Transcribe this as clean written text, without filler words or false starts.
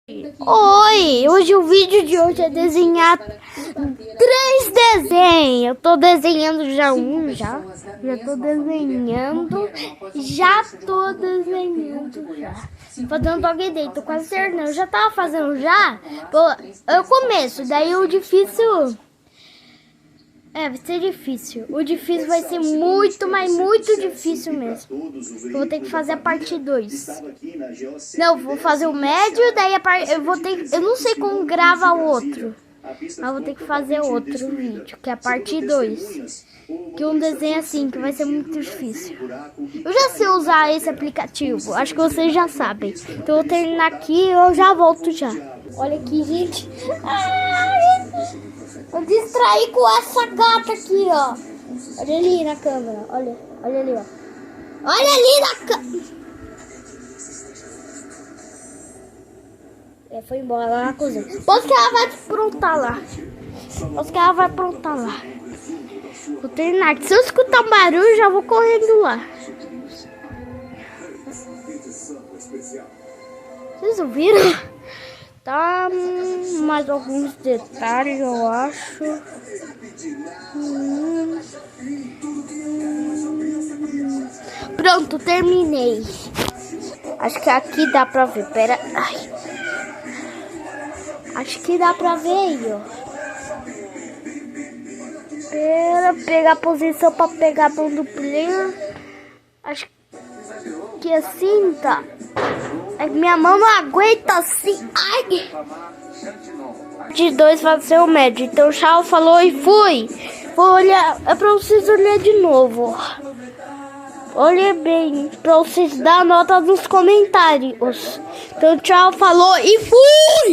Oi, hoje o vídeo de hoje é desenhar 3 desenhos. Eu tô desenhando já tô desenhando. Fazendo dog day, tô quase terminando. Eu já tava fazendo já. Eu começo, daí o difícil vai ser difícil. O difícil vai ser muito, mas muito difícil mesmo. Eu vou ter que fazer a parte 2. Não, vou fazer o médio, daí eu não sei como grava o outro. Mas vou ter que fazer outro vídeo, que é a parte 2. Que um desenho assim, que vai ser muito difícil. Eu já sei usar esse aplicativo, acho que vocês já sabem. Então eu vou terminar aqui e eu já volto já. Olha aqui, gente. Vou distrair com essa gata aqui, ó. Olha ali na câmera, olha ali, ó. Olha ali na câmera. Foi embora lá na cozinha. Posso que ela vai aprontar lá. Vou terminar. Se eu escutar um barulho, já vou correndo lá. Vocês ouviram? Tá, mais alguns detalhes, eu acho. Pronto, terminei. Acho que aqui dá pra ver. Pera. Ai. Acho que dá pra ver aí, ó. Pera, pegar a posição pra pegar a mão do player. Acho que assim tá. É que minha mão não aguenta assim. Ai! De 2 vai ser o médio. Então o Chau falou e fui. Vou olhar. É pra vocês olhar de novo. Olha bem. Pra vocês dar nota nos comentários. Então tchau, falou e fui!